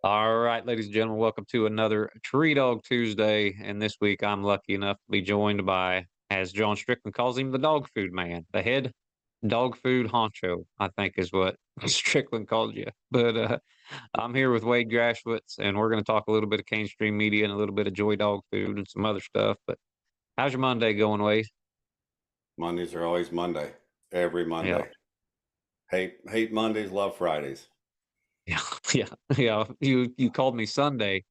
All right, ladies and gentlemen, welcome to another Tree Dog Tuesday. And this week I'm lucky enough to be joined by, as John Strickland calls him, the dog food man, the head dog food honcho, I think is what Strickland called you. But I'm here with Wade Graskewics, and we're going to talk a little bit of CaneStream Media and a little bit of Joy Dog Food and some other stuff. But how's your Monday going, Wade? Mondays are always Monday. Every Yeah, Monday. Hate Mondays, love Fridays. yeah, yeah, yeah. You called me Sunday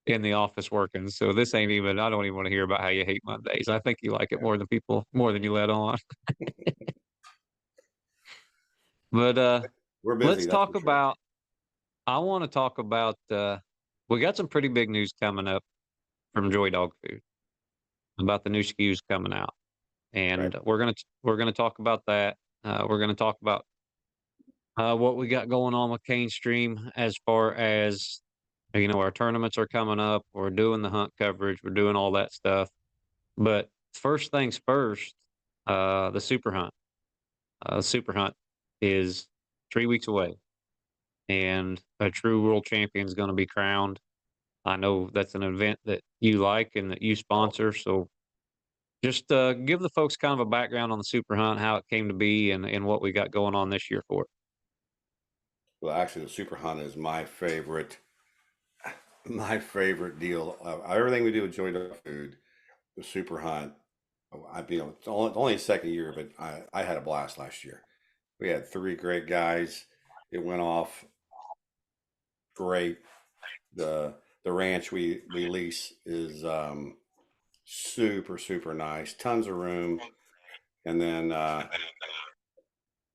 in the office working. So this ain't even, I don't even want to hear about how you hate Mondays. I think you like it Yeah. more than you let on. But We're busy, let's that's talk for sure. about, I want to talk about, we got some pretty big news coming up from Joy Dog Food about the new SKUs coming out. Right. And we're gonna talk about that. We're gonna talk about what we got going on with Cane Stream as far as our tournaments are coming up. We're doing the hunt coverage. We're doing all that stuff. But first things first, the super hunt. Super hunt is 3 weeks away, and a true world champion is going to be crowned. I know that's an event that you like and that you Oh, sponsor. So just give the folks kind of a background on the super hunt, how it came to be, and what we got going on this year for it. well, actually, the Super Hunt is my favorite deal. Everything we do with Joy Dog Food, the Super Hunt. It's only a second year, but I had a blast last year. We had three great guys. It went off great. The the ranch we lease is super nice. Tons of room, and then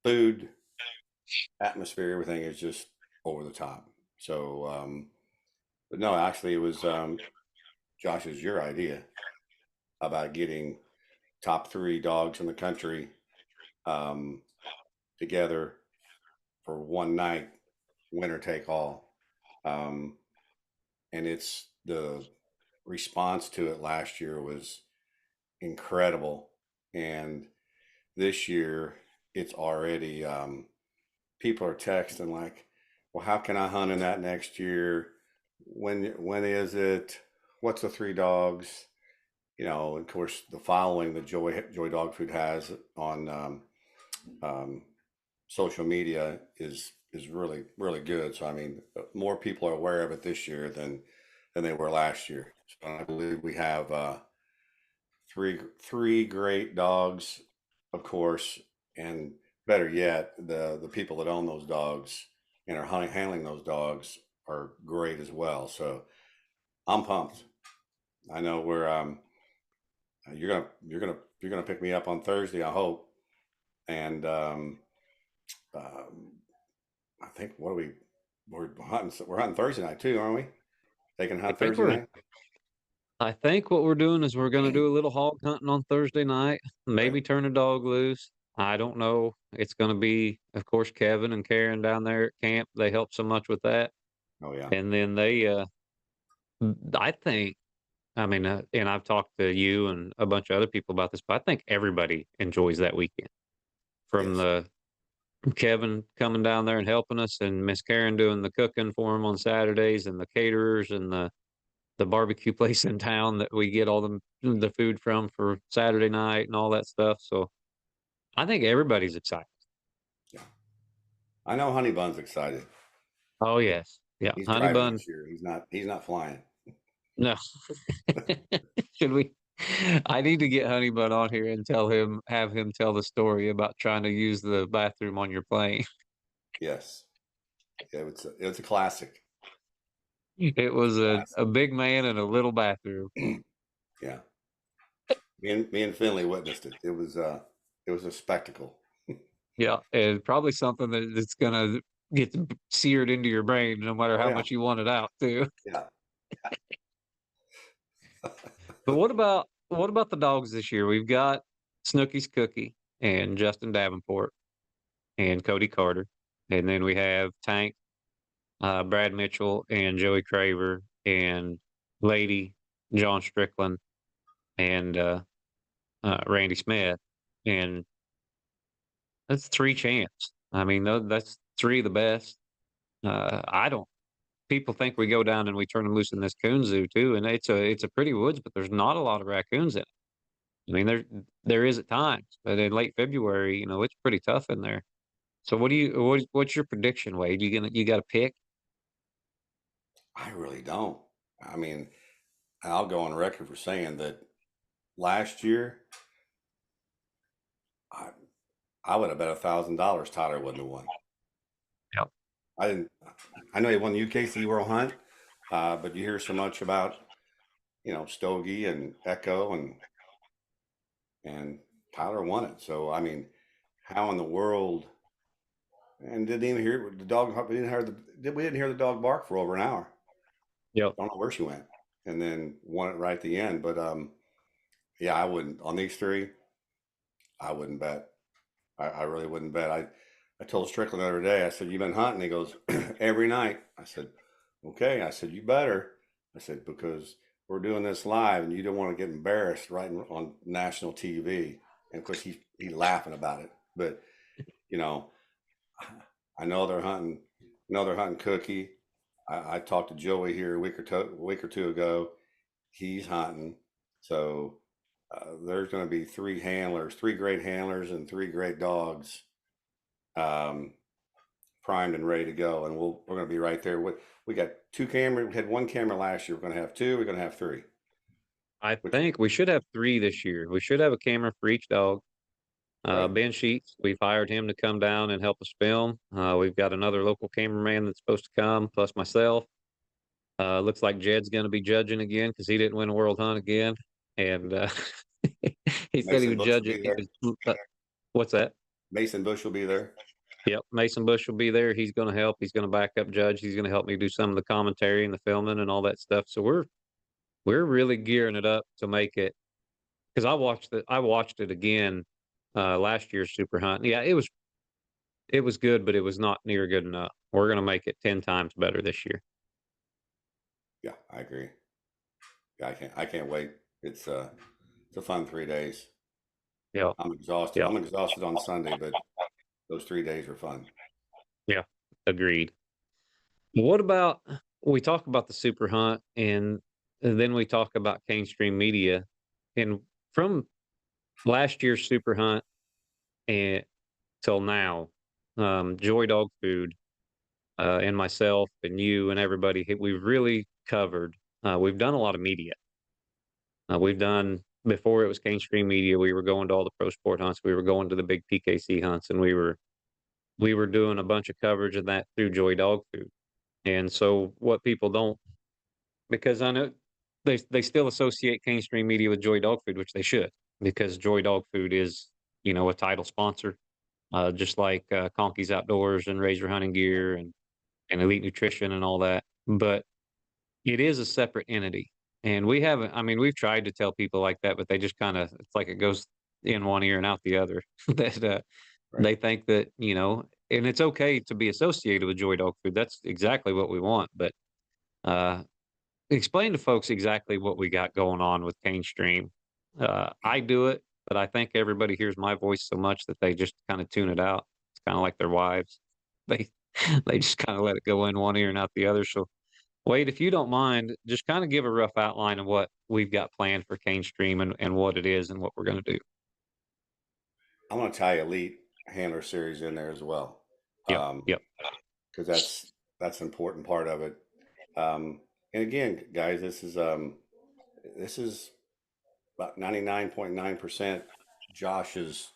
food, atmosphere, everything is just over the top. So, but no, actually, it was Josh's your idea about getting top three dogs in the country um, together for one night, winner take all. Um, and it's the response to it last year was incredible, and this year it's already people are texting like, "Well, how can I hunt in that next year? When is it? What's the three dogs?" Of course, the following that Joy Dog Food has on um, social media is really good. So I mean, more people are aware of it this year than they were last year. So I believe we have three great dogs, of course, and better yet, the people that own those dogs and are handling those dogs are great as well. So I'm pumped. I know we're you're gonna pick me up on Thursday, I hope. And um, I think what are we're hunting Thursday night too, aren't we? Taking a I hunt think Thursday we're night. I think what we're doing is we're going to do a little hog hunting on Thursday night, Right. maybe turn a dog loose. I don't know. It's going to be, of course, Kevin and Karen down there at camp. They help so much with that. Oh yeah. And then I think, I mean, and I've talked to you and a bunch of other people about this, but I think everybody enjoys that weekend from Yes. the Kevin coming down there and helping us and Miss Karen doing the cooking for him on Saturdays and the caterers and the barbecue place in town that we get all the food from for Saturday night and all that stuff. So I think everybody's excited. Yeah. I know Honey Bun's excited. Oh yes. Yeah. He's Honey driving bun. this year. He's not flying. No. Should we I need to get Honey Bun on here and have him tell the story about trying to use the bathroom on your plane. Yes. Yeah, it's a classic. It It's a was a classic. big man in a little bathroom. Yeah. Me and Finley witnessed it. It was a spectacle. Yeah. And probably something that's gonna get seared into your brain no matter Oh how yeah. much you want it out too. Yeah. But what about the dogs this year? We've got Snooky's Cookie and Justin Davenport and Cody Carter, and then we have Tank, Brad Mitchell, and Joey Craver, and Lady John Strickland, and Randy Smith, and that's three champs. I mean, that's three of the best. I don't. people think we go down and we turn them loose in this coon zoo too, and it's a pretty woods, but there's not a lot of raccoons in it. I mean, there is at times, but in late February, it's pretty tough in there. So what's your prediction, Wade? You got to pick? I really don't. I mean, I'll go on record for saying that last year, I I would have bet $1,000 Tyler wouldn't have won. Yep. I didn't. I know he won the UKC World Hunt, but you hear so much about Stogie and Echo and Tyler won it. So I mean, how in the world? And didn't even hear the dog. We didn't hear the dog bark for over an hour. Yep. Don't know where she went, and then won it right at the end. But yeah, I wouldn't on these three. I wouldn't bet. I really wouldn't bet. I told Strickland the other day. I said, "You've been hunting?" He goes, "Every night." I said, "Okay." I said, "You better." I said, "Because we're doing this live, and you don't want to get embarrassed on national TV." And of course, he laughing about it. But you know, I know they're hunting. I know they're hunting Cookie. I talked to Joey here a week or two ago. He's hunting. So there's going to be three great handlers, and three great dogs, um, primed and ready to go. And we're going to be right there. We got two cameras. We had one camera last year. We're going to have two. We're going to have three. I Which think we should have three this year. We should have a camera for each dog. right? Ben Sheets, we've hired him to come down and help us film. We've got another local cameraman that's supposed to come, plus myself. Looks like Jed's going to be judging again because he didn't win a world hunt again, and he said he Mason would Bush will judge it. be there. What's that? Mason Bush will be there. Yep, Mason Bush will be there. He's going to help. He's going to back up Judge. He's going to help me do some of the commentary and the filming and all that stuff. So we're really gearing it up to make it because I watched it again last year's Super Hunt. Yeah, it was good, but it was not near good enough. We're going to make it 10 times better this year. Yeah, I agree. Yeah, I can't wait. It's a fun 3 days. Yeah, I'm exhausted. yeah, I'm exhausted on Sunday, but those 3 days are fun. yeah. Agreed. What about we talk about the Super Hunt and then we talk about CaneStream Media and from last year's Super Hunt and till now, Joy Dog Food and myself and you and everybody, we've really covered. We've done a lot of media. We've done before it was CaneStream Media. We were going to all the pro sport hunts. We were going to the big PKC hunts, and we were doing a bunch of coverage of that through Joy Dog Food. And so, what people don't, because I know they still associate CaneStream Media with Joy Dog Food, which they should, because Joy Dog Food is a title sponsor, just like Conky's Outdoors and Razor Hunting Gear and Elite Nutrition and all that. But it is a separate entity. And we haven't, I mean, we've tried to tell people like that, but they just kind of, it's like it goes in one ear and out the other. that Right. They think that, and it's okay to be associated with Joy Dog Food. That's exactly what we want. But uh, explain to folks exactly what we got going on with CaneStream. I do it, but I think everybody hears my voice so much that they just kind of tune it out. It's kind of like their wives. They they just kind of let it go in one ear and out the other. So Wade, if you don't mind, just kind of give a rough outline of what we've got planned for CaneStream and what it is and what we're going to do. I'm going to tie Elite Handler Series in there as well, Yep. because Yep. that's an important part of it. And again, guys, this is about 99.9% Josh's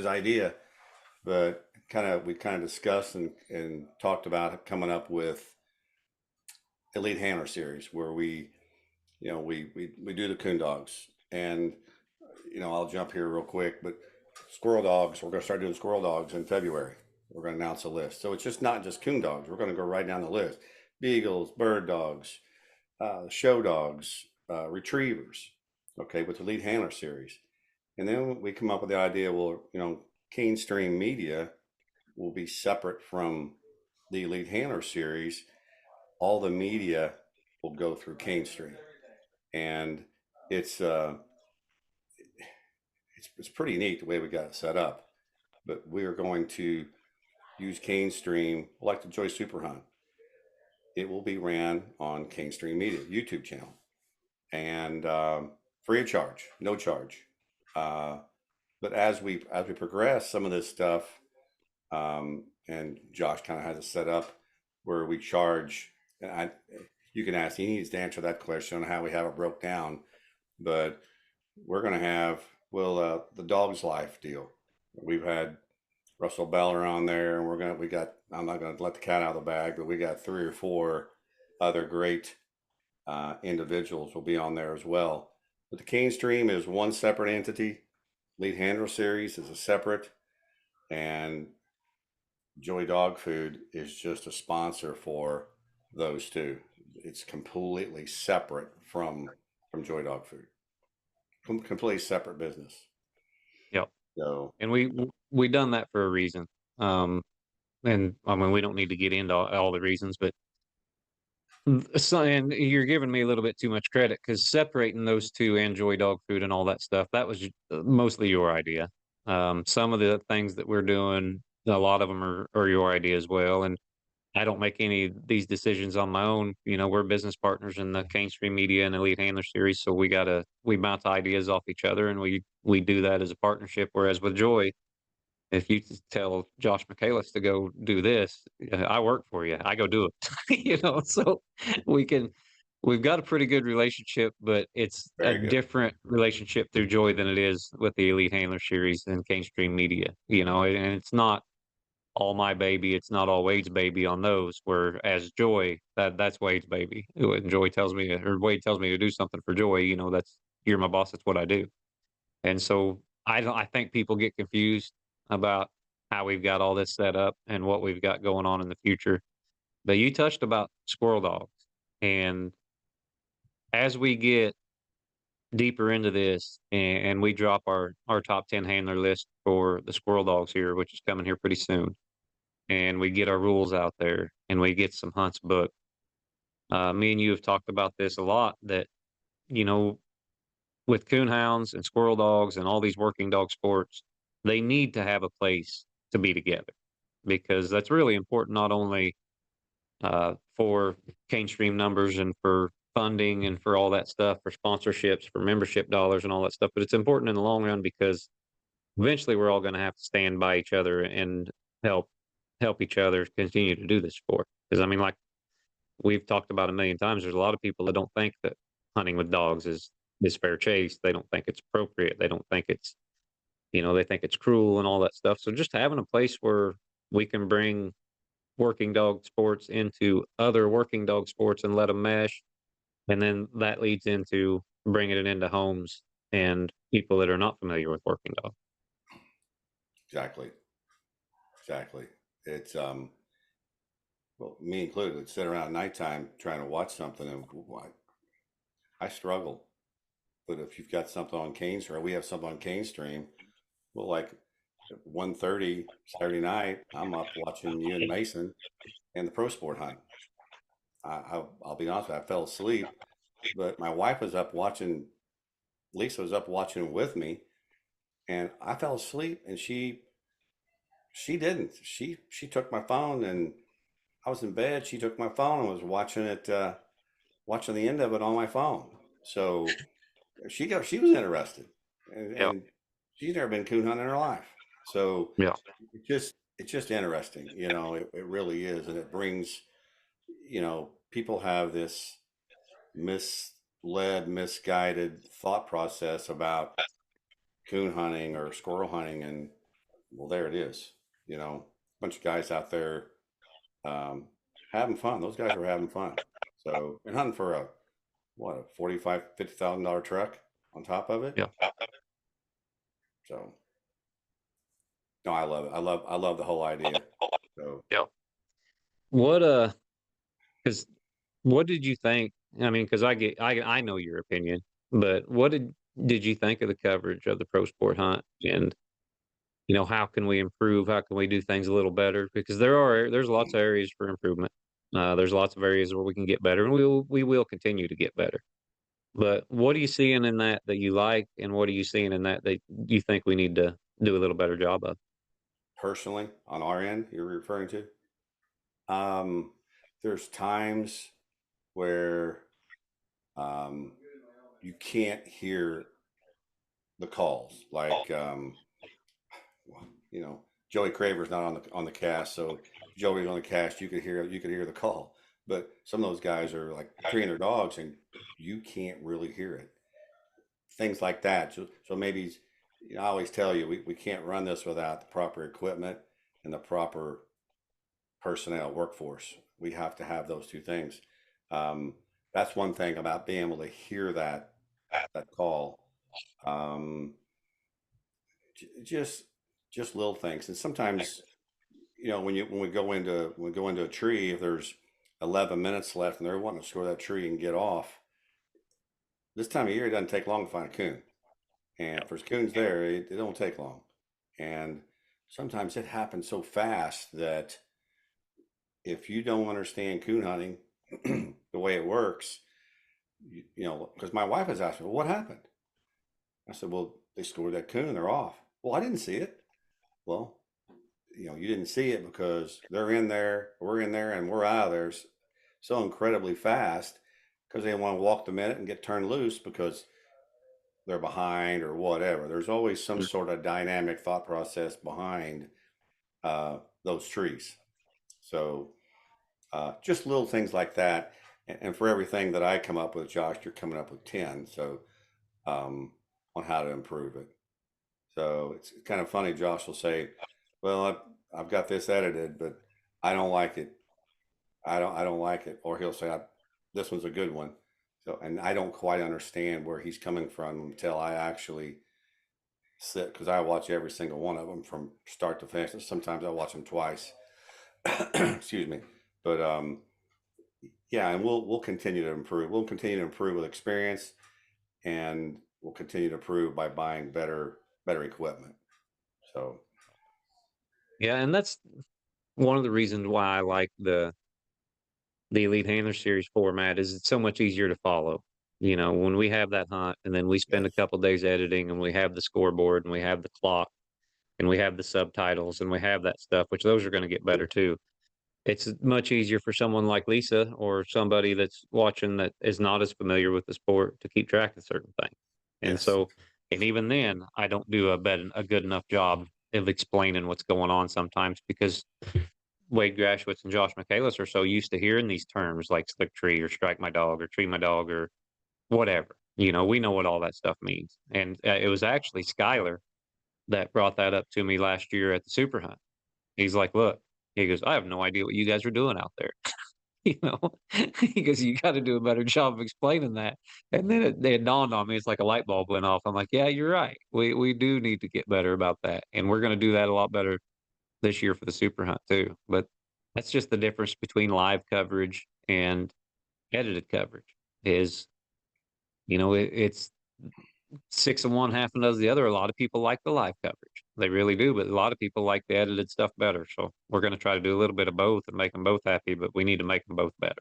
idea, but we kind of discussed and talked about coming up with Elite Handler Series where we do the coon dogs. And I'll jump here real quick, but squirrel dogs, we're going to start doing squirrel dogs in February. We're going to announce a list. So it's just not just coon dogs. We're going to go right down the list. Beagles, bird dogs, show dogs, retrievers, okay, with the lead handler series. And then we come up with the idea, well, CaneStream Media will be separate from the Elite Handler series. All the media will go through CaneStream. And it's it's pretty neat the way we got it set up. But we are going to use CaneStream like the Joy Super Hunt. it will be ran on CaneStream Media YouTube channel, and free of charge, no charge. But as we progress some of this stuff, and Josh kind of has it set up where we charge. And you can ask, he needs to answer that question on how we have it broke down. But we're going to have, well, the Dog's Life deal. We've had Russell Beller on there, and I'm not going to let the cat out of the bag, but we got 3 or 4 other great individuals will be on there as well. But the CaneStream is one separate entity. Lead Handler Series is a separate, and Joy Dog Food is just a sponsor for those two. It's completely separate from Joy Dog Food. Completely separate business. Yep. So, And we done that for a reason. And I mean, we don't need to get into all the reasons, but so, and you're giving me a little bit too much credit because separating those two, and Joy Dog Food and all that stuff, that was mostly your idea. Some of the things that we're doing, a lot of them are your idea as well. And I don't make any of these decisions on my own. We're business partners in the CaneStream Media and Elite Handler Series, so we bounce ideas off each other, and we do that as a partnership. Whereas with Joy, if you tell Josh Michaelis to go do this, I work for you. I go do it. So we can. We've got a pretty good relationship, but it's a very good. different relationship through Joy than it is with the Elite Handler Series and CaneStream Media. And it's not all my baby. It's not all Wade's baby on those. Whereas Joy, that's Wade's baby. When Joy tells me, or Wade tells me to do something for Joy, that's you're my boss. That's what I do. And so I think people get confused about how we've got all this set up and what we've got going on in the future. But you touched about squirrel dogs, and as we get deeper into this and we drop our top 10 handler list for the squirrel dogs here, which is coming here pretty soon, and we get our rules out there and we get some hunts booked. Me and you have talked about this a lot that, you know, with coonhounds and squirrel dogs and all these working dog sports, they need to have a place to be together because that's really important, not only for CaneStream numbers and for funding and for all that stuff, for sponsorships, for membership dollars and all that stuff, but it's important in the long run because eventually we're all going to have to stand by each other and help each other continue to do this sport. Because I mean, like we've talked about a million times, there's a lot of people that don't think that hunting with dogs is fair chase. They don't think it's appropriate. They don't think it's, they think it's cruel and all that stuff. So just having a place where we can bring working dog sports into other working dog sports and let them mesh, and then that leads into bringing it into homes and people that are not familiar with working dog. Exactly. It's well, me included, would sit around at nighttime trying to watch something, and I struggle. But if you've got something on Cane's, or we have something on CaneStream, well, like at 1:30 Saturday night, I'm up watching you and Mason and the pro sport hunt. I'll be honest with you, I fell asleep, but my wife was up watching. Lisa was up watching with me, and I fell asleep, and she didn't. She took my phone, and I was in bed. She took my phone and was watching it, watching the end of it on my phone. So she was interested, and, Yeah. and she's never been coon hunting in her life. So Yeah. it's just interesting, it really is, and it brings, people have this misled, misguided thought process about coon hunting or squirrel hunting, and well, there it is. A bunch of guys out there um, having fun. Those guys are having fun. So, and hunting for a 45, $50,000 truck on top of it. Yeah. So, no, I love it. I love the whole idea. So, Yeah. What because what did you think? I mean, because I know your opinion, but what did you think of the coverage of the pro sport hunt? And how can we improve? How can we do things a little better? Because there's lots of areas for improvement. There's lots of areas where we can get better, and we will continue to get better. But what are you seeing in that you like, and what are you seeing in that you think we need to do a little better job of? personally, on our end, you're referring to? Um, there's times where um, you can't hear the calls, like you know, Joey Craver's not on the cast, so if Joey's on the cast, you could hear the call. But some of those guys are like treating their dogs, and you can't really hear it. Things like that. So maybe, you know, I always tell you we can't run this without the proper equipment and the proper personnel workforce. We have to have those two things. Um, that's one thing about being able to hear that call. Um, just just little things, and sometimes, you know, when we go into a tree, if there's 11 minutes left and they're wanting to score that tree and get off, this time of year it doesn't take long to find a coon. And if there's coons there, it don't take long. And sometimes it happens so fast that if you don't understand coon hunting the way it works, you know, because my wife has asked me, well, what happened? I said, well, they scored that coon, they're off. Well, I didn't see it. Well, you know, you didn't see it because they're in there, we're in there, and we're out of there so incredibly fast because they want to walk the minute and get turned loose because they're behind or whatever. There's always some sort of dynamic thought process behind those trees. So just little things like that. And for everything that I come up with, Josh, you're coming up with 10. So on how to improve it. So it's kind of funny. Josh will say, well, I've got this edited, but I don't like it. I don't like it. Or he'll say, this one's a good one. So, and I don't quite understand where he's coming from until I actually sit, because I watch every single one of them from start to finish. Sometimes I watch them twice. Excuse me. But yeah, and we'll continue to improve. We'll continue to improve with experience, and we'll continue to improve by buying better equipment. So Yeah, and that's one of the reasons why I like the Elite Handler Series format is it's so much easier to follow. You know, when we have that hunt and then we spend yes, a couple days editing and we have the scoreboard and we have the clock and we have the subtitles and we have that stuff, which those are going to get better too. It's much easier for someone like Lisa or somebody that's watching that is not as familiar with the sport to keep track of certain things. And yes, so, and even then, I don't do a good enough job of explaining what's going on sometimes because Wade Grashwitz and Josh Michaelis are so used to hearing these terms like slick tree or strike my dog or tree my dog or whatever. You know, we know what all that stuff means. And it was actually Skyler that brought that up to me last year at the Super Hunt. He's like, look, he goes, I have no idea what you guys are doing out there. You know, he goes, you got to do a better job of explaining that. And then it dawned on me, it's like a light bulb went off. I'm like, yeah, you're right. We do need to get better about that. And we're going to do that a lot better this year for the Super Hunt too. But that's just the difference between live coverage and edited coverage is, you know, it's six of one, half and dozen the other. A lot of people like the live coverage. They really do, but a lot of people like the edited stuff better. So we're going to try to do a little bit of both and make them both happy, but we need to make them both better.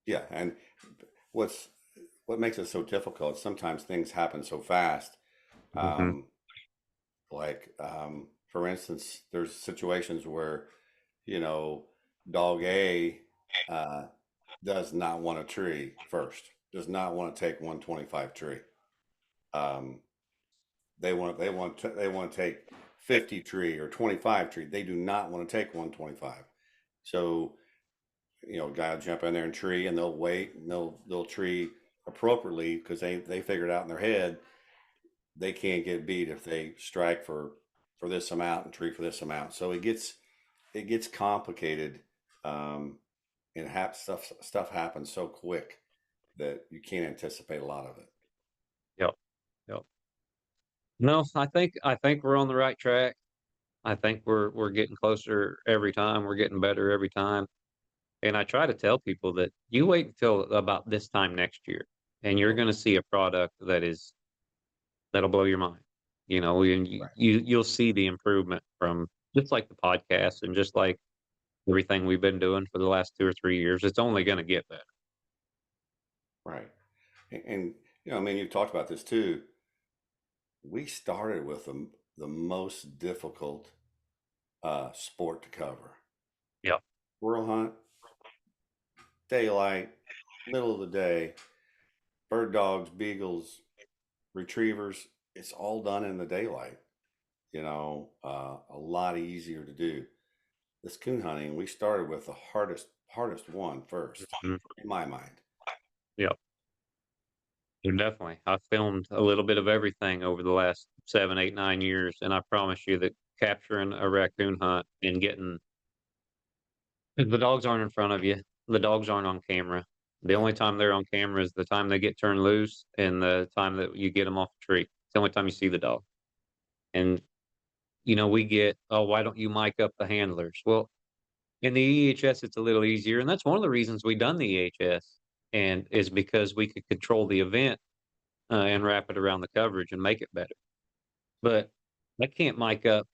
yeah. And what's what makes it so difficult? Sometimes things happen so fast. Hmm. Um, like for instance, there's situations where, you know, dog A uh, does not want a tree first. Does not want to take 125 tree. Um, they want to take 50 tree or 25 tree. They do not want to take 125. So, you know, guy will jump in there and tree, and they'll wait, and they'll tree appropriately because they figured out in their head they can't get beat if they strike for this amount and tree for this amount. So it gets complicated, um, and stuff happens so quick that you can't anticipate a lot of it. Yep. Yep. No, I think we're on the right track. I think we're getting closer every time. We're getting better every time. And I try to tell people that you wait until about this time next year, and you're Oh, going to see a product that'll blow your mind. You know, and right, you'll see the improvement from just like the podcast and just like everything we've been doing for the last 2 or 3 years. It's only going to get better. right. And you know, I mean, you've talked about this too. We started with the most difficult sport to cover. Yep. squirrel hunt, daylight, middle of the day, bird dogs, beagles, retrievers. It's all done in the daylight. A lot easier to do. This coon hunting, we started with the hardest one first, Mhm. in my mind. Yeah, definitely. I filmed a little bit of everything over the last 7, 8, 9 years, and I promise you that capturing a raccoon hunt and getting the dogs aren't in front of you. The dogs aren't on camera. The Right, only time they're on camera is the time they get turned loose and the time that you get them off the tree. It's the only time you see the dog. And we get, oh, why don't you mic up the handlers? Well, in the EHS, it's a little easier, and that's one of the reasons we done the EHS, and is because we could control the event and wrap it around the coverage and make it better. But I can't mic up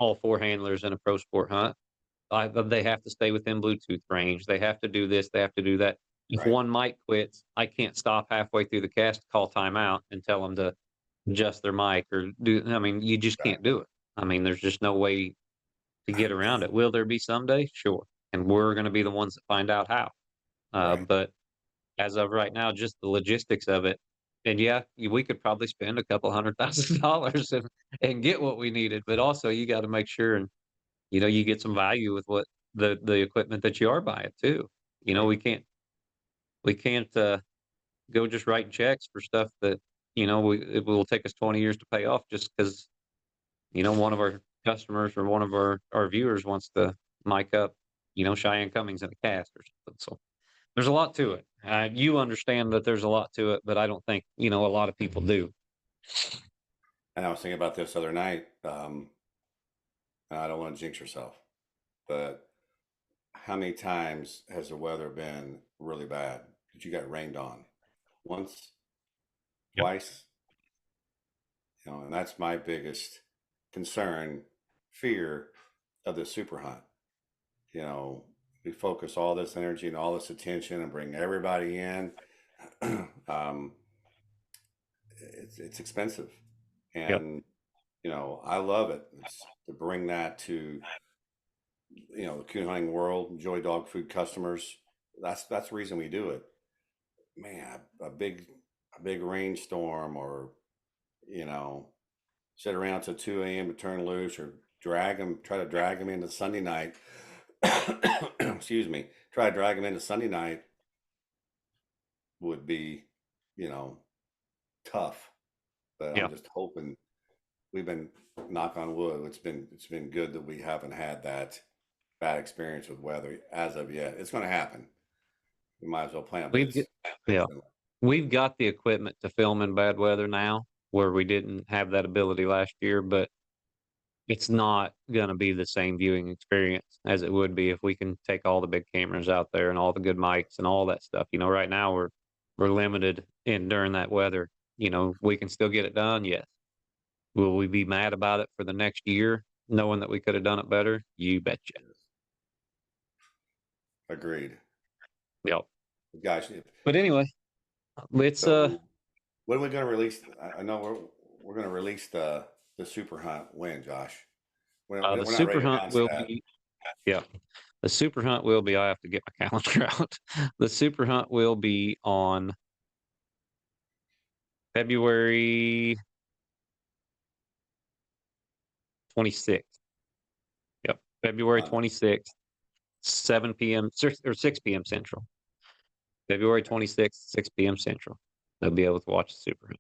all four handlers in a pro sport hunt. They have to stay within Bluetooth range. They have to do this. They have to do that. If right, one mic quits, I can't stop halfway through the cast to call timeout and tell them to adjust their mic or do. I mean, you just can't exactly, do it. I mean, there's just no way to get around it. Will there be someday? Sure. And we're going to be the ones that find out how. right. But as of right now, just the logistics of it. And yeah, we could probably spend a couple $100,000 and get what we needed. But also, you got to make sure and you get some value with what the equipment that you are buying too. You know, Right. we can't go just writing checks for stuff that it will take us 20 years to pay off just because one of our customers or one of our viewers wants to mic up Cheyenne Cummings in a cast or something. So there's a lot to it. You understand that there's a lot to it, but I don't think a lot of people do. And I was thinking about this other night, and I don't want to jinx yourself, but how many times has the weather been really bad that you got rained on? Once, Yep. twice, and that's my biggest concern, fear of the super hunt. You know, we focus all this energy and all this attention and bring everybody in. um, it's expensive, Yep. and I love it. It's to bring that to the coon hunting world, enjoy dog food customers. That's the reason we do it. Man, a big rainstorm, or you know, sit around till 2 a.m. to turn loose, or try to drag them into Sunday night. Excuse me. Try to drag them into Sunday night would be, you know, tough. But I'm Yeah. just hoping we've been knock on wood. It's been good that we haven't had that bad experience with weather as of yet. It's going to happen. We might as well plan it, but We've it's get, yeah. you know, We've got the equipment to film in bad weather now, where we didn't have that ability last year, but it's not gonna be the same viewing experience as it would be if we can take all the big cameras out there and all the good mics and all that stuff. Right now we're limited in during that weather. We can still get it done, yes. Will we be mad about it for the next year, knowing that we could have done it better? You betcha. agreed. Yep. Gosh, But anyway, let's so when are we going to release? I know we're going to release the super hunt. When, Josh? the We're not super ready to hunt announce will that. be yeah. The super hunt will be I have to get my calendar out. The super hunt will be on February 26th. Yep. February Monday. 26th, 7 p.m. Or 6 p.m. Central. February 26th, 6 p.m. Central. They'll be able to watch the super hunt.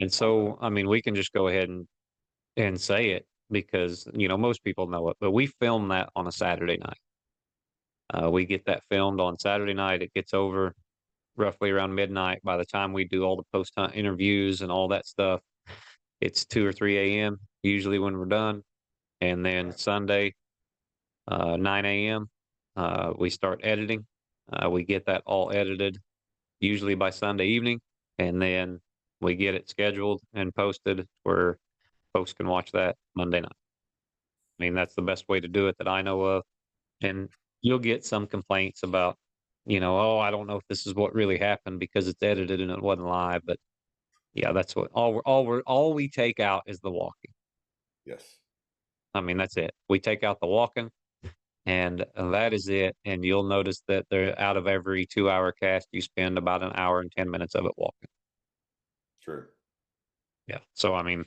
And I love it. so, I mean, we can just go ahead and say it because, most people know it, but we film that on a Saturday night. We get that filmed on Saturday night. It gets over roughly around midnight. By the time we do all the post hunt interviews and all that stuff, it's 2 or 3 a.m. usually when we're done. And then Right. Sunday, 9 a.m., we start editing. We get that all edited usually by Sunday evening. And then we get it scheduled and posted where folks can watch that Monday night. I mean, that's the best way to do it that I know of. And you'll get some complaints about, oh, I don't know if this is what really happened because it's edited and it wasn't live. But yeah, that's what all we take out is the walking. Yes. I mean, that's it. We take out the walking and that is it. And you'll notice that they're out of every 2-hour cast, you spend about an hour and 10 minutes of it walking. True. Yeah. So, I mean,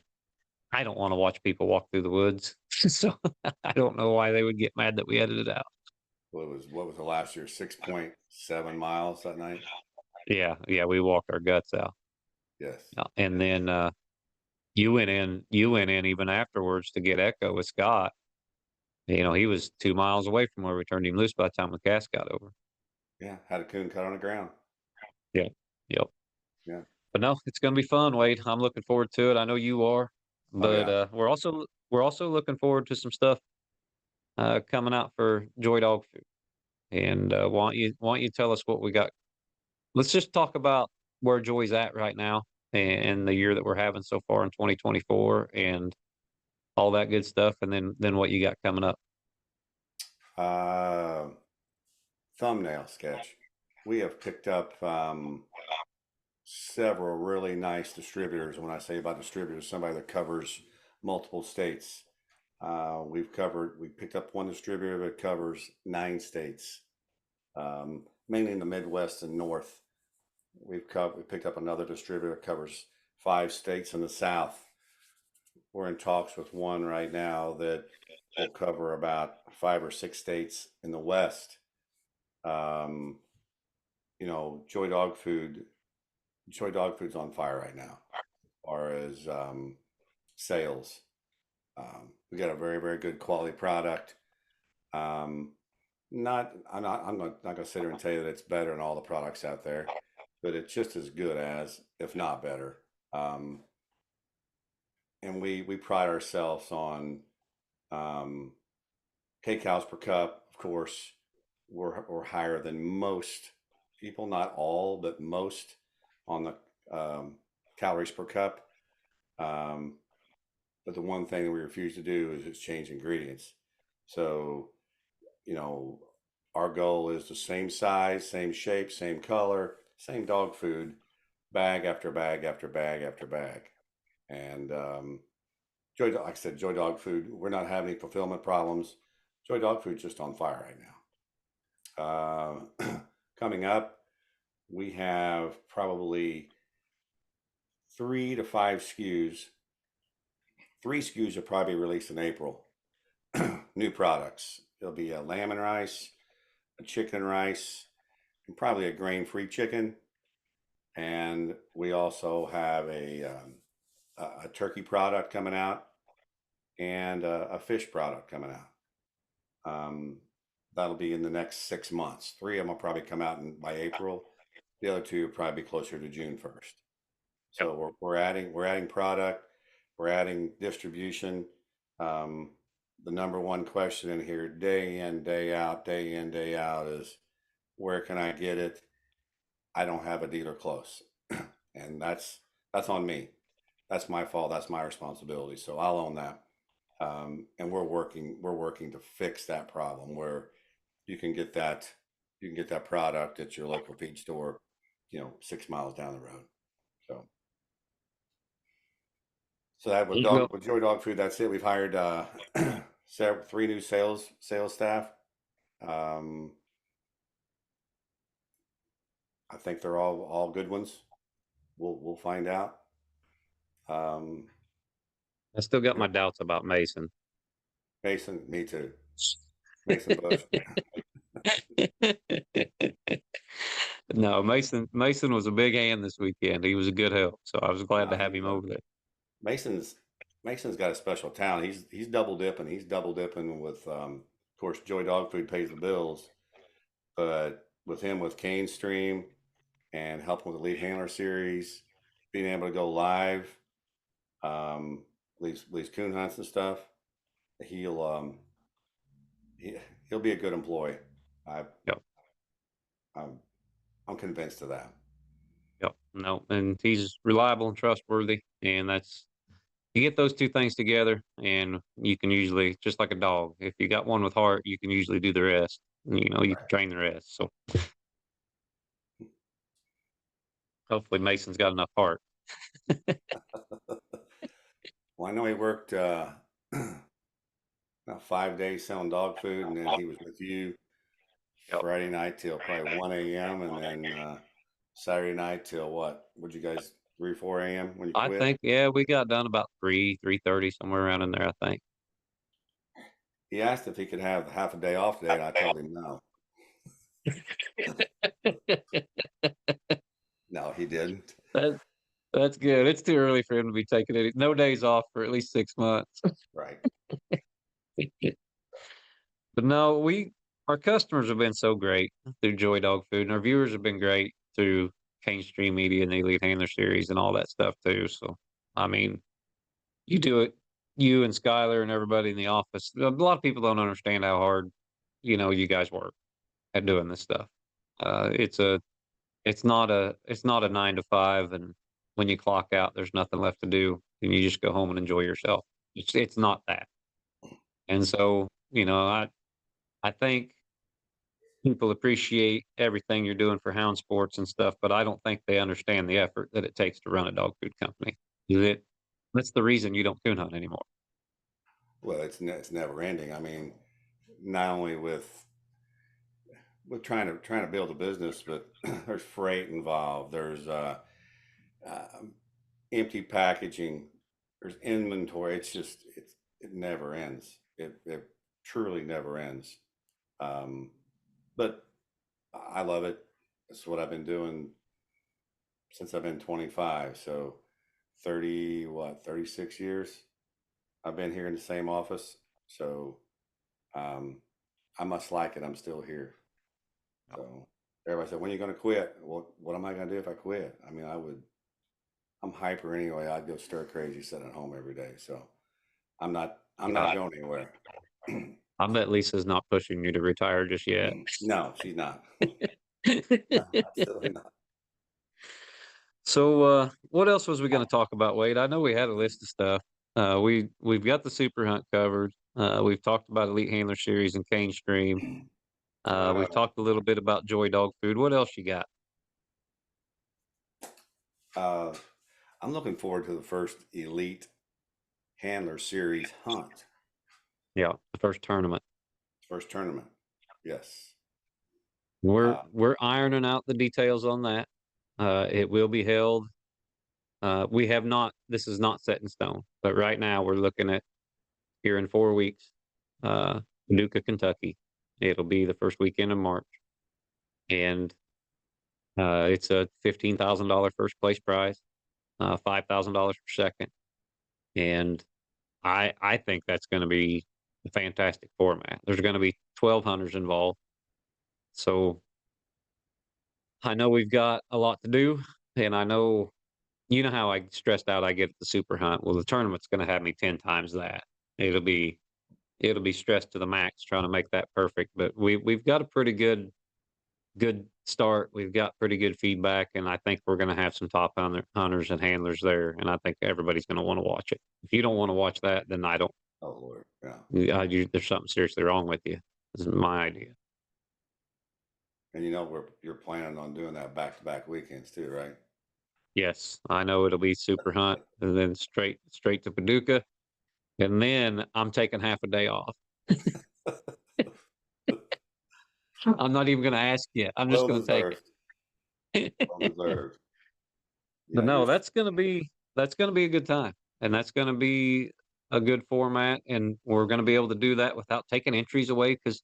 I don't want to watch people walk through the woods. So I don't know why they would get mad that we edited it out. What was the last year? 6.7 miles that night. Yeah. Yeah. We walked our guts out. Yes. And then you went in even afterwards to get Echo with Scott. He was 2 miles away from where we turned him loose by the time the cast got over. Yeah. Had a coon cut on the ground. Yeah. Yep. Yeah. But no, it's going to be fun, Wade. I'm looking forward to it. I know you are, Oh but yeah. we're also looking forward to some stuff coming out for Joy Dog Food. And why don't you tell us what we got? Let's just talk about where Joy's at right now and the year that we're having so far in 2024 and all that good stuff, and then what you got coming up. Uh, Thumbnail sketch. We have picked up several really nice distributors. When I say about distributors, somebody that covers multiple states. We picked up one distributor that covers 9 states, mainly in the Midwest and North. We picked up another distributor that covers 5 states in the South. We're in talks with one right now that will cover about 5 or 6 states in the West. Um, Joy Dog Food. Joy Dog Food's on fire right now, as far as sales. We got a very, very good quality product. Um, I'm not gonna sit here and tell you that it's better than all the products out there, but it's just as good as, if not better. Um, and we pride ourselves on um, kcows per cup. Of course, we're higher than most people, not all, but most on the calories per cup. Um, but the one thing that we refuse to do is change ingredients. So, you know, our goal is the same size, same shape, same color, same dog food, bag after bag after bag after bag. And like I said, Joy Dog Food, we're not having any fulfillment problems. Joy Dog Food's just on fire right now. Coming up, we have probably 3 to 5 SKUs. 3 SKUs will probably be released in April. New products. There'll be a lamb and rice, a chicken and rice, and probably a grain-free chicken. And we also have a turkey product coming out and a fish product coming out. That'll be in the next 6 months. 3 of them will probably come out by April. The other 2 will probably be closer to June 1st. Yep. So we're adding product, we're adding distribution. The number one question in here, day in, day out, is where can I get it? I don't have a dealer close, and that's on me. That's my fault. That's my responsibility. So I'll own that. And we're working to fix that problem where you can get that product at your local feed store, 6 miles down the road. So that You go. with Joy Dog Food, that's it. We've hired 3 new sales staff. Um, I think they're all good ones. We'll find out. Um, I still got yeah, my doubts about Mason. Mason, me too. Mason Bush. No, Mason was a big hand this weekend. He was a good help, so I was glad to No, have him over there. Mason's Mason's got a special talent. He's double dipping. He's double dipping with, of course, Joy Dog Food pays the bills, but with him with CaneStream and helping with the lead handler series, being able to go live, um, these coon hunts and stuff, he'll he'll be a good employee. I Yep, I'm, I'm convinced of that. yep. No, and he's reliable and trustworthy, and that's you get those two things together, and you can usually just like a dog. If you got one with heart, you can usually do the rest. You can train the rest. So hopefully Mason's got enough heart. Well, I know he worked about 5 days selling dog food, and then he was with you Yep. Friday night till probably 1 a.m. and then Saturday night till what? Would you guys 3, 4 a.m. when you I quit? think, yeah, we got done about 3:30, somewhere around in there, I think. He asked if he could have half a day off today, and I told him no. No, he didn't. That that's good. It's too early for him to be taking any no days off for at least 6 months. Right. But no, our customers have been so great through Joy Dog Food, and our viewers have been great through CaneStream Media and the Elite Handler Series and all that stuff too. So, I mean, you do it, you and Skylar and everybody in the office. A lot of people don't understand how hard, you guys work at doing this stuff. It's a, it's not a 9 to 5, and when you clock out, there's nothing left to do, and you just go home and enjoy yourself. It's not that. And so, I think people appreciate everything you're doing for hound sports and stuff, but I don't think they understand the effort that it takes to run a dog food company. That that's the reason you don't coon hunt anymore. Well, it's never ending. I mean, not only with trying to build a business, but there's freight involved. There's um, empty packaging. There's inventory. It never ends. It truly never ends. Um, but I love it. It's what I've been doing since I've been 25. So 36 years I've been here in the same office. So um, I must like it. I'm still here. So everybody said, when are you going to quit? What am I going to do if I quit? I mean, I'm hyper anyway. I'd go stir crazy sitting at home every day. So I'm Yeah, not going anywhere. I bet Lisa's not pushing you to retire just yet. No, she's not. No, absolutely not. So, what else was we going to talk about, Wade? I know we had a list of stuff. We've got the super hunt covered. We've talked about Elite Handler Series and Cane Stream. Uh, We've talked a little bit about Joy Dog Food. What else you got? uh, I'm looking forward to the first Elite Handler Series hunt, Yeah, the first tournament. first tournament. Yes. We're Uh, we're ironing out the details on that. It will be held. We have not. This is not set in stone, but right now we're looking at here in 4 weeks, Paducah, Kentucky. It'll be the first weekend in March, and it's a $15,000 first place prize, $5,000 for second, and I think that's going to be a fantastic format. There's going to be 12 hunters involved, so I know we've got a lot to do, and I know how I stressed out I get at the super hunt. Well, the tournament's going to have me 10 times that. It'll be it'll be stressed to the max trying to make that perfect. But we've got a pretty good start. We've got pretty good feedback, and I think we're going to have some top hunters and handlers there, and I think everybody's going to want to watch it. If you don't want to watch that, then I don't. oh Lord, yeah. There's something seriously wrong with you. This is my idea. And you're planning on doing that back-to-back weekends too, right? Yes, I know it'll be super hunt, and then straight to Paducah, and then I'm taking half a day off. I'm not even going to ask you. I'm just Well going to take deserved. it. Well deserved. But Yeah, no, you're. that's gonna be a good time, and that's gonna be a good format, and we're gonna be able to do that without taking entries away because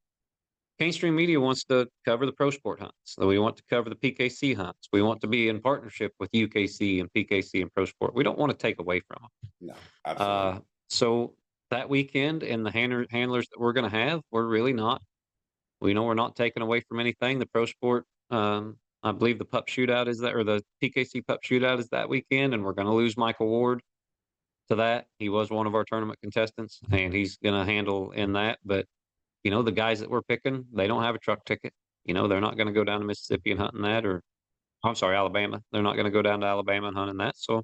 mainstream media wants to cover the pro sport hunts. So we want to cover the PKC hunts. We want to be in partnership with UKC and PKC and pro sport. We don't want to take away from them. No, absolutely not. So that weekend and the handlers that we're gonna have, we're really not. We know we're not taking away from anything. The pro sport, I believe the pup shootout is that, or the PKC pup shootout is that weekend, and we're going to lose Michael Ward to that. He was one of our tournament contestants, and he's going to handle in that. But the guys that we're picking, they don't have a truck ticket. They're not going to go down to Mississippi and hunting that, or I'm sorry, Alabama. They're not going to go down to Alabama and hunting that. So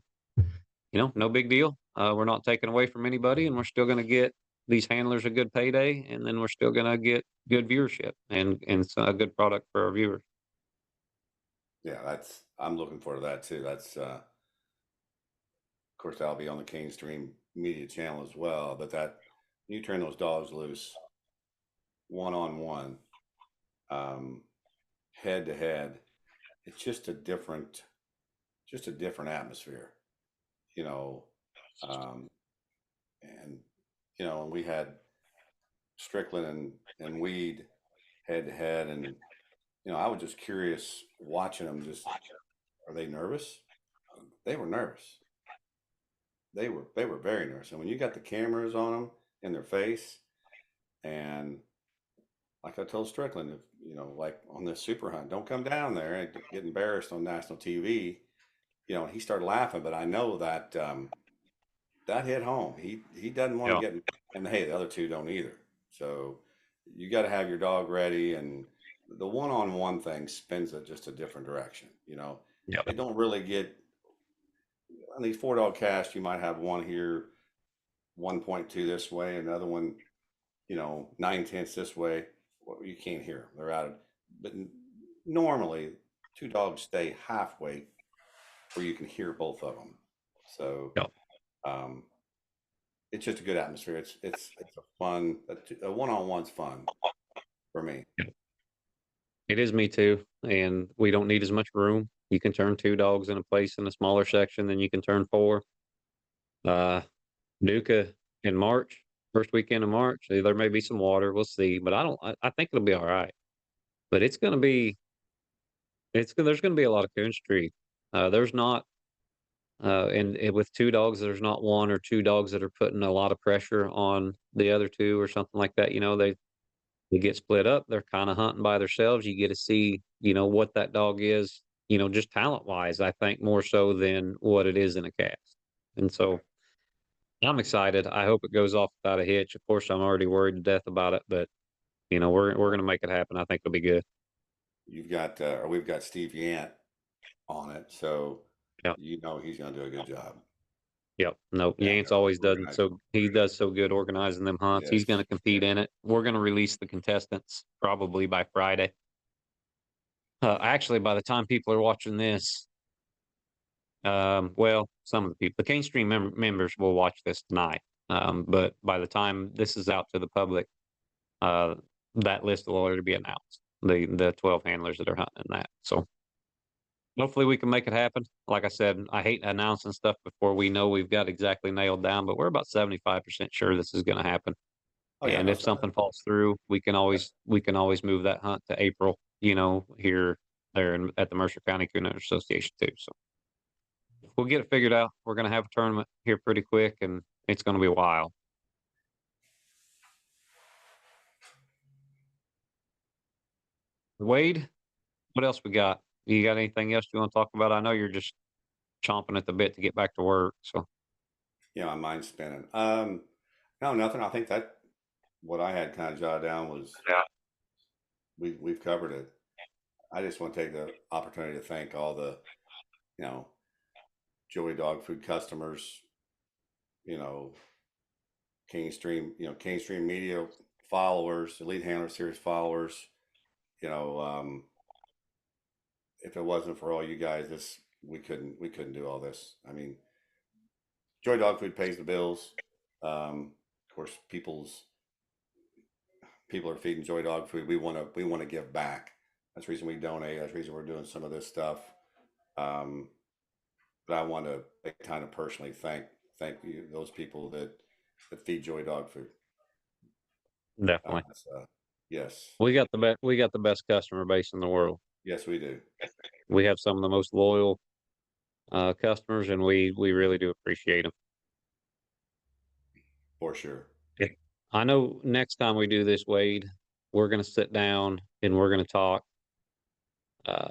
no big deal. We're not taking away from anybody, and we're still going to get these handlers a good payday, and then we're still going to get good viewership and a good product for our viewers. Yeah, I'm looking forward to that too. That's of course that'll be on the CaneStream media channel as well. But you turn those dogs loose, one on one, head to head, it's just a different atmosphere, you know. Um, and and we had Strickland and Weed head to head, and I was just curious watching them. Just, are they nervous? They were nervous. They were very nervous. And when you got the cameras on them in their face, and like I told Strickland, if like on this super hunt, don't come down there and get embarrassed on national TV. And he started laughing, but I know that that hit home. He doesn't want to Yeah. get, and hey, the other two don't either. So you got to have your dog ready, and the one-on-one thing spins it just a different direction. Yeah. They don't really get on these four dog casts. You might have one here, 1.2 this way, another one, 9/10 this way. Well, you can't hear them. They're out of, but normally two dogs stay halfway where you can hear both of them. So, Yeah. um, it's just a good atmosphere. It's a fun, a one-on-one's fun for me. It is me too. And we don't need as much room. You can turn 2 dogs in a place in a smaller section than you can turn 4. Uh, Nuka in March, first weekend of March, there may be some water. We'll see, but I think it'll be all right. But there's going to be a lot of Coon there's not, and with 2 dogs, there's not 1 or 2 dogs that are putting a lot of pressure on the other 2 or something like that. They get split up. They're kind of hunting by themselves. You get to see, what that dog is, just talent wise, I think more so than what it is in a cast. And so I'm excited. I hope it goes off without a hitch. Of course, I'm already worried to death about it, but we're gonna make it happen. I think it'll be good. You've got, or we've got Steve Yant on it, so Yeah. he's going to do a good job Yep. No, down Yance there always does organizing. so he does so good organizing them hunts. He's gonna Yes, compete in it. We're gonna release the contestants probably by Friday. Actually, by the time people are watching this, well, some of the people, the CaneStream members will watch this tonight. But by the time this is out to the public, uh, that list will already be announced. The 12 handlers that are hunting that. So hopefully we can make it happen. Like I said, I hate announcing stuff before we know we've got exactly nailed down, but we're about 75% sure this is going to happen. oh yeah, And no, if something falls through, we can always move that hunt to April. Here there at the Mercer County Coon Hunters Association too. So we'll get it figured out. We're going to have a tournament here pretty quick, and it's going to be wild. Wade, what else we got? You got anything else you want to talk about? I know you're just chomping at the bit to get back to work. So my mind's spinning. No, nothing. I think that what I had kind of jotted down was yeah, we've covered it. I just want to take the opportunity to thank all the, you know, Joey Dog Food customers, you know, CaneStream Media followers, Elite Handler Series followers. You know, if it wasn't for all you guys, we couldn't do all this. I mean, Joy Dog Food pays the bills. Of course, people are feeding Joy Dog Food. We want to give back. That's the reason we donate. That's the reason we're doing some of this stuff. Um, but I want to kind of personally thank you, those people that feed Joy Dog Food. definitely. Yes, We got the best customer base in the world. yes, we do, We have some of the most loyal customers, and we really do appreciate them. for sure. Yeah. I know next time we do this, Wade, we're going to sit down and we're going to talk uh,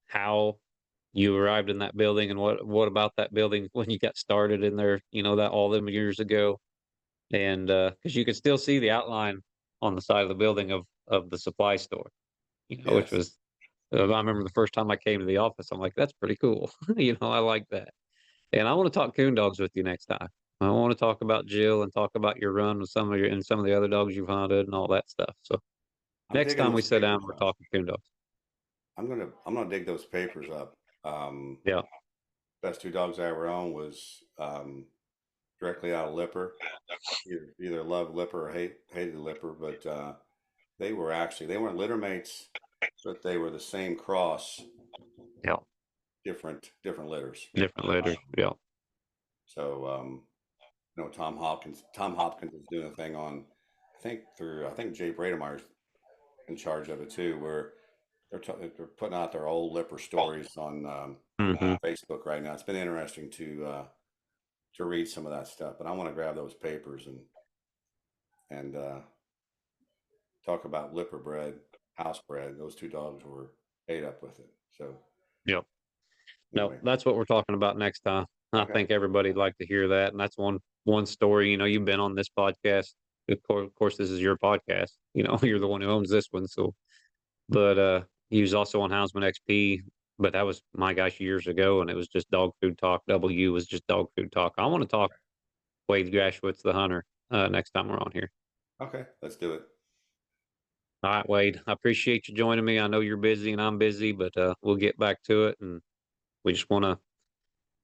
how you arrived in that building and what about that building when you got started in there. That all them years ago, and because you could still see the outline on the side of the building of the supply store. Which Yes, was I remember the first time I came to the office, I'm like, that's pretty cool. I like that. And I want to talk coon dogs with you next time. I want to talk about Jill and talk about your run with some of the other dogs you've hunted and all that stuff. So I'm next digging time we those sit down, papers we're up. talking coon dogs. I'm gonna dig those papers up. Yeah. Best two dogs I ever owned was directly out of Lipper. Either love Lipper or hated Lipper, but they weren't litter mates, but they were the same cross, Yeah. different litters. Different letters. Yeah. So Tom Hopkins is doing a thing on, I think Jay Brademeyer's in charge of it too, where they're putting out their old Lipper stories on Hmm. Facebook right now. It's been interesting to read some of that stuff, but I want to grab those papers and talk about Lipper bred, house bred. Those two dogs were ate up with it. So Yep. No, anyway, that's what we're talking about next time. I okay, think everybody'd like to hear that, and that's one story. You know, you've been on this podcast. Of course, this is your podcast. You know, you're the one who owns this one. So, but he was also on Houndsman XP. But that was my gosh years ago, and it was just dog food talk. W was just dog food talk. I want to talk Wade Graskewics, the hunter, next time we're on here. okay, let's do it. All right, Wade. I appreciate you joining me. I know you're busy and I'm busy, but we'll get back to it. And we just want to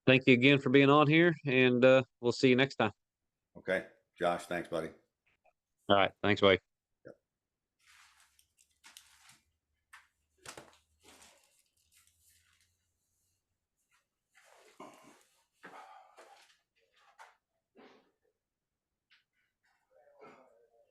thank you again for being on here, and we'll see you next time. Okay, Josh, thanks, buddy. All right. Thanks, Wade.